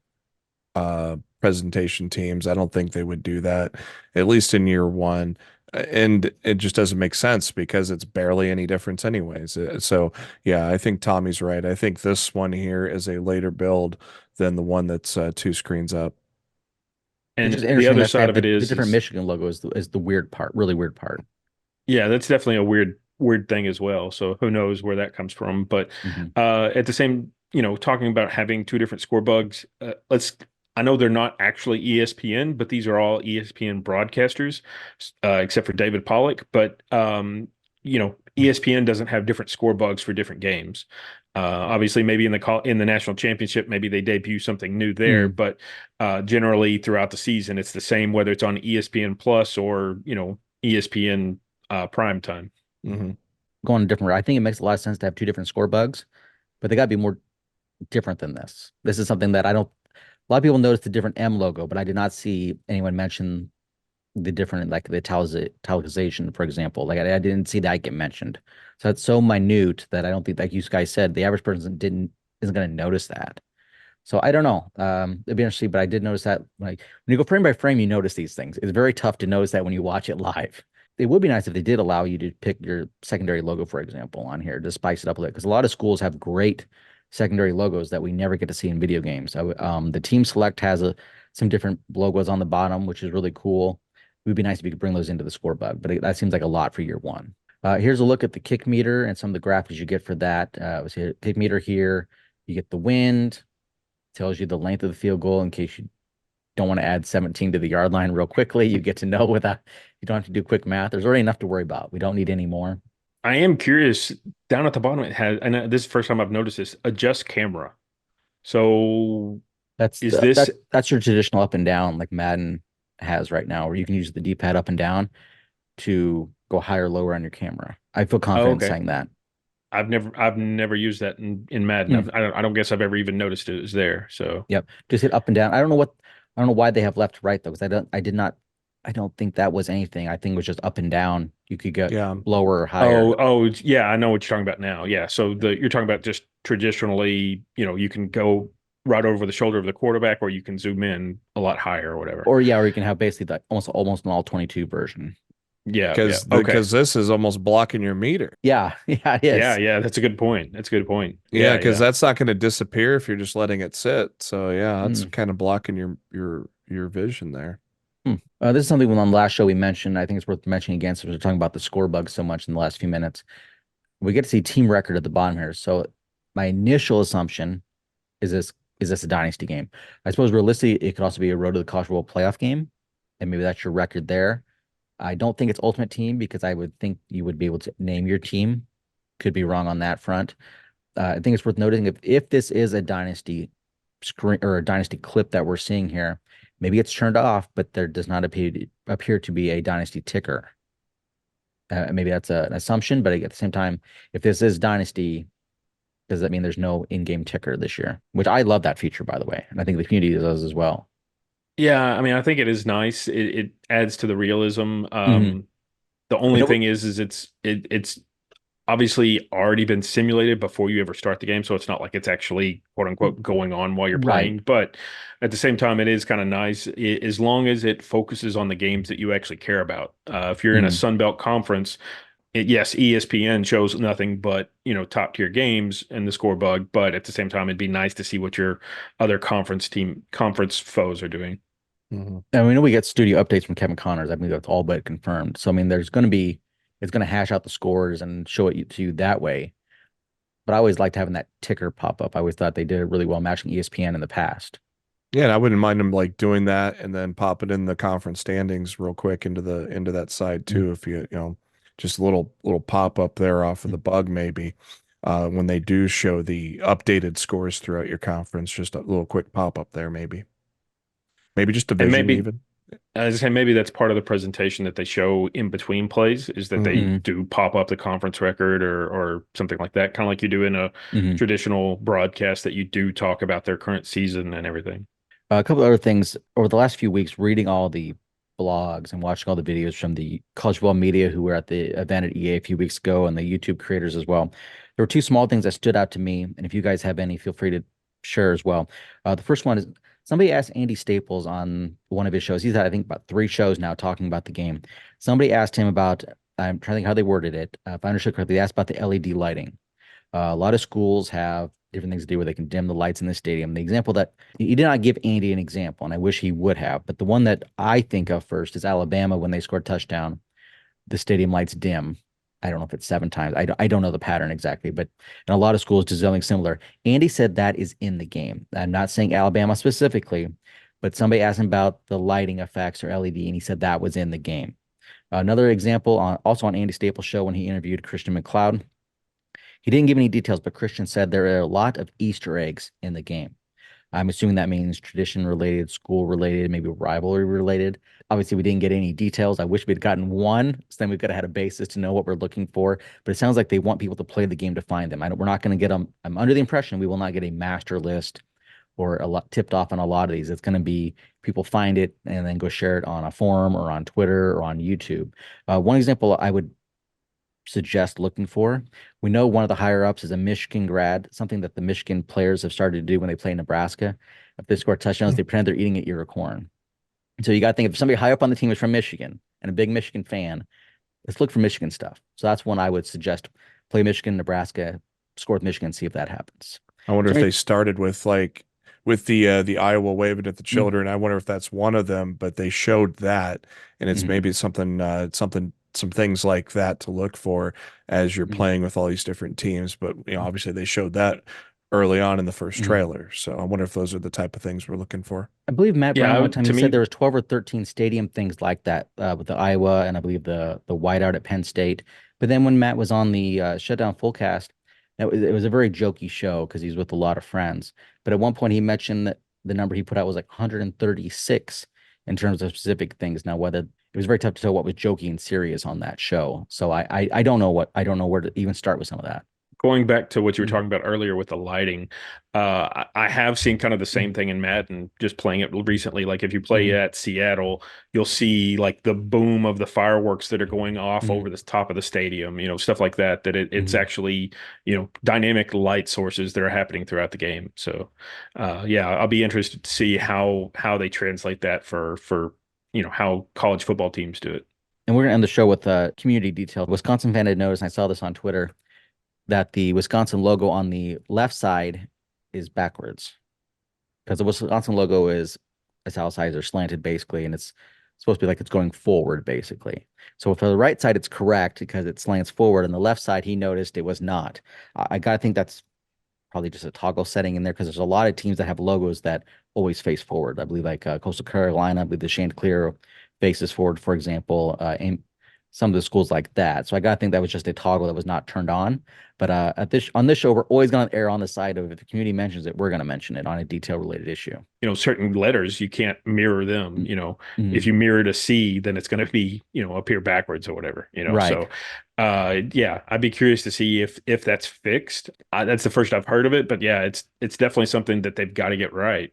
[SPEAKER 3] presentation teams. I don't think they would do that, at least in year one. And it just doesn't make sense because it's barely any difference anyways. So yeah, I think Tommy's right. I think this one here is a later build than the one that's two screens up.
[SPEAKER 2] And
[SPEAKER 1] It's just
[SPEAKER 2] the
[SPEAKER 1] interesting
[SPEAKER 2] other
[SPEAKER 1] that
[SPEAKER 2] side of it
[SPEAKER 1] the
[SPEAKER 2] is
[SPEAKER 1] different Michigan logo is the weird part, really weird part.
[SPEAKER 2] yeah, that's definitely a weird thing as well. So who knows where that comes from? But at the same, talking about having two different score bugs, I know they're not actually ESPN, but these are all ESPN broadcasters, except for David Pollock. But ESPN doesn't have different score bugs for different games. Obviously, maybe in the national championship, maybe they debut something new there. But generally, throughout the season, it's the same whether it's on ESPN Plus or ESPN prime time.
[SPEAKER 1] Going a different route. I think it makes a lot of sense to have two different score bugs, but they got to be more different than this. This is something that I don't. A lot of people notice the different M logo, but I did not see anyone mention the different, like the italicization, for example. Like I didn't see that get mentioned. So it's so minute that I don't think, like you guys said, the average person isn't going to notice that. So I don't know. It'd be interesting, but I did notice that like when you go frame by frame, you notice these things. It's very tough to notice that when you watch it live. It would be nice if they did allow you to pick your secondary logo, for example, on here to spice it up a little, because a lot of schools have great secondary logos that we never get to see in video games. The Team Select has some different logos on the bottom, which is really cool. It would be nice if you could bring those into the score bug, but that seems like a lot for year one. Here's a look at the kick meter and some of the graphics you get for that. Kick meter here. You get the wind, tells you the length of the field goal in case you don't want to add 17 to the yard line real quickly. You get to know without, you don't have to do quick math. There's already enough to worry about. We don't need any more.
[SPEAKER 2] I am curious. Down at the bottom, it has, and this is the first time I've noticed this, adjust camera. So
[SPEAKER 1] that's your traditional up and down like Madden has right now, where you can use the D-pad up and down to go higher or lower on your camera. I feel confident saying that.
[SPEAKER 2] I've never used that in Madden. I don't guess I've ever even noticed it was there. So
[SPEAKER 1] yep, just hit up and down. I don't know why they have left to right though, because I don't think that was anything. I think it was just up and down. You could go lower or higher.
[SPEAKER 2] Oh, yeah, I know what you're talking about now. Yeah, so you're talking about just traditionally, you can go right over the shoulder of the quarterback, or you can zoom in a lot higher or whatever.
[SPEAKER 1] Or you can have basically the almost an all 22 version.
[SPEAKER 2] Yeah,
[SPEAKER 3] because this is almost blocking your meter.
[SPEAKER 1] Yeah, it is.
[SPEAKER 2] Yeah, that's a good point.
[SPEAKER 3] Yeah, because that's not going to disappear if you're just letting it sit. So yeah, that's kind of blocking your vision there.
[SPEAKER 1] This is something on the last show we mentioned. I think it's worth mentioning again, since we're talking about the score bugs so much in the last few minutes. We get to see team record at the bottom here. So my initial assumption is this a dynasty game? I suppose realistically, it could also be a road to the College Bowl playoff game, and maybe that's your record there. I don't think it's ultimate team, because I would think you would be able to name your team. Could be wrong on that front. I think it's worth noting if this is a dynasty screen or a dynasty clip that we're seeing here, maybe it's turned off, but there does not appear to be a dynasty ticker. Maybe that's an assumption, but at the same time, if this is dynasty, does that mean there's no in-game ticker this year? Which I love that feature, by the way, and I think the community does as well.
[SPEAKER 2] Yeah, I mean, I think it is nice. It adds to the realism. The only thing is it's obviously already been simulated before you ever start the game, so it's not like it's actually quote unquote going on while you're playing. But at the same time, it is kind of nice as long as it focuses on the games that you actually care about. If you're in a Sun Belt conference, yes, ESPN shows nothing but, top tier games and the score bug, but at the same time, it'd be nice to see what your other conference foes are doing.
[SPEAKER 3] Mhm.
[SPEAKER 1] And we know we get studio updates from Kevin Connors. I believe that's all but confirmed. So I mean, it's going to hash out the scores and show it to you that way. But I always liked having that ticker pop up. I always thought they did it really well matching ESPN in the past.
[SPEAKER 3] Yeah, and I wouldn't mind them like doing that and then pop it in the conference standings real quick into that side
[SPEAKER 1] Mm-hmm.
[SPEAKER 3] too. If just a little pop up there off of the bug maybe. When they do show the updated scores throughout your conference, just a little quick pop up there maybe. Maybe just
[SPEAKER 2] And
[SPEAKER 3] division
[SPEAKER 2] maybe,
[SPEAKER 3] even.
[SPEAKER 2] as I say, maybe that's part of the presentation that they show in between plays is that they
[SPEAKER 1] Mm-hmm.
[SPEAKER 2] do pop up the conference record or something like that, kind of like you do in a
[SPEAKER 1] Mm-hmm.
[SPEAKER 2] traditional broadcast that you do talk about their current season and everything.
[SPEAKER 1] A couple other things over the last few weeks, reading all the blogs and watching all the videos from the college football media who were at the event at EA a few weeks ago and the YouTube creators as well. There were two small things that stood out to me. And if you guys have any, feel free to share as well. The first one is somebody asked Andy Staples on one of his shows. He's had, I think, about 3 shows now talking about the game. Somebody asked him about, I'm trying to think how they worded it. If I understood correctly, they asked about the LED lighting. A lot of schools have different things to do where they can dim the lights in the stadium. The example that he did not give Andy an example, and I wish he would have, but the one that I think of first is Alabama when they scored a touchdown. The stadium lights dim. I don't know if it's 7 times. I don't know the pattern exactly, but in a lot of schools do something similar. Andy said that is in the game. I'm not saying Alabama specifically, but somebody asked him about the lighting effects or LED, and he said that was in the game. Another example also on Andy Staples' show when he interviewed Christian McLeod. He didn't give any details, but Christian said there are a lot of Easter eggs in the game. I'm assuming that means tradition related, school related, maybe rivalry related. Obviously, we didn't get any details. I wish we'd gotten one, so then we could have had a basis to know what we're looking for. But it sounds like they want people to play the game to find them. We're not going to get them. I'm under the impression we will not get a master list or a lot tipped off on a lot of these. It's going to be people find it and then go share it on a forum or on Twitter or on YouTube. One example I would suggest looking for. We know one of the higher ups is a Michigan grad, something that the Michigan players have started to do when they play Nebraska. If they score touchdowns, they pretend they're eating an ear of corn. So you got to think if somebody high up on the team is from Michigan and a big Michigan fan, let's look for Michigan stuff. So that's one I would suggest. Play Michigan, Nebraska, score with Michigan, see if that happens.
[SPEAKER 3] I wonder if they started with the Iowa waving at the children. I wonder if that's one of them, but they showed that, and it's maybe some things like that to look for as you're playing with all these different teams. But obviously they showed that early on in the first trailer. So I wonder if those are the type of things we're looking for.
[SPEAKER 1] I believe Matt Brown one time
[SPEAKER 2] to
[SPEAKER 1] he
[SPEAKER 2] me,
[SPEAKER 1] said there was 12 or 13 stadium things like that with the Iowa and I believe the whiteout at Penn State. But then when Matt was on the Shutdown Fullcast, it was a very jokey show because he's with a lot of friends. But at one point he mentioned that the number he put out was like 136 in terms of specific things. Now, whether it was very tough to tell what was jokey and serious on that show. So I don't know where to even start with some of that.
[SPEAKER 2] going back to what you were talking about earlier with the lighting, I have seen kind of the same thing in Madden, just playing it recently. Like if you play at Seattle, you'll see like the boom of the fireworks that are going off over the top of the stadium, stuff like that, it's actually, dynamic light sources that are happening throughout the game. So, yeah, I'll be interested to see how they translate that for how college football teams do it.
[SPEAKER 1] And we're going to end the show with a community detail. Wisconsin fan had noticed, and I saw this on Twitter, that the Wisconsin logo on the left side is backwards because the Wisconsin logo is italicized or slanted basically, and it's supposed to be like it's going forward basically. So for the right side, it's correct because it slants forward, and the left side, he noticed it was not. I got to think that's probably just a toggle setting in there because there's a lot of teams that have logos that always face forward. I believe like Coastal Carolina, I believe the Chanticleer faces forward, for example, and some of the schools like that. So I got to think that was just a toggle that was not turned on. But on this show, we're always going to err on the side of if the community mentions it, we're going to mention it on a detail related issue.
[SPEAKER 2] Certain letters, you can't mirror them. If you mirror to C, then it's going to be, appear backwards or whatever,
[SPEAKER 1] Right.
[SPEAKER 2] So, yeah, I'd be curious to see if that's fixed. That's the first I've heard of it, but yeah, it's definitely something that they've got to get right.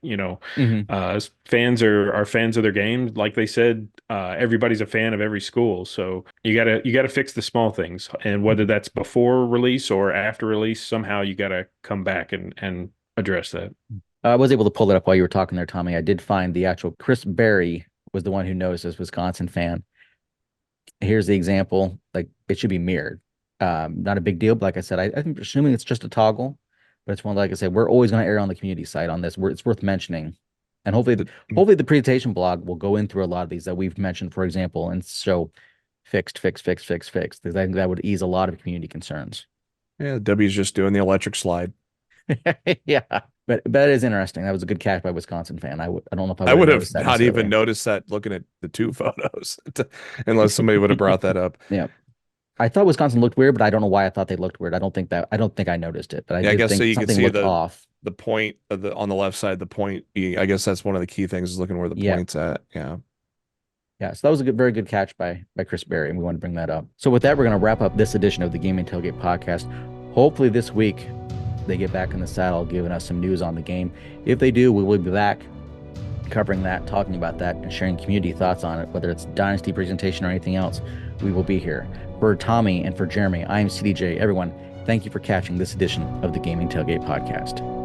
[SPEAKER 2] Fans are fans of their game. Like they said, everybody's a fan of every school. So you gotta fix the small things, and whether that's before release or after release, somehow you gotta come back and address that.
[SPEAKER 1] I was able to pull it up while you were talking there, Tommy. I did find the actual Chris Berry was the one who noticed this Wisconsin fan. Here's the example. Like it should be mirrored. Not a big deal, but like I said, I think assuming it's just a toggle, but it's one, like I said, we're always going to err on the community side on this. It's worth mentioning. And hopefully the presentation blog will go in through a lot of these that we've mentioned, for example, and show fixed, because I think that would ease a lot of community concerns.
[SPEAKER 3] Yeah, W's just doing the electric slide.
[SPEAKER 1] Yeah, but that is interesting. That was a good catch by Wisconsin fan. I don't know if
[SPEAKER 3] I would have not even noticed that looking at the two photos, unless somebody would have brought that up.
[SPEAKER 1] Yeah, I thought Wisconsin looked weird, but I don't know why I thought they looked weird. I don't think I noticed it, but
[SPEAKER 3] I guess
[SPEAKER 1] think
[SPEAKER 3] so. You can see
[SPEAKER 1] off.
[SPEAKER 3] The point of on the left side. The point. I guess that's one of the key things is looking where the point's at. Yeah.
[SPEAKER 1] Yeah, so that was a very good catch by Chris Berry, and we want to bring that up. So with that, we're going to wrap up this edition of the Gaming Tailgate Podcast. Hopefully this week they get back in the saddle, giving us some news on the game. If they do, we will be back covering that, talking about that, and sharing community thoughts on it, whether it's Dynasty presentation or anything else. We will be here. For Tommy and for Jeremy, I am CDJ. Everyone, thank you for catching this edition of the Gaming Tailgate Podcast.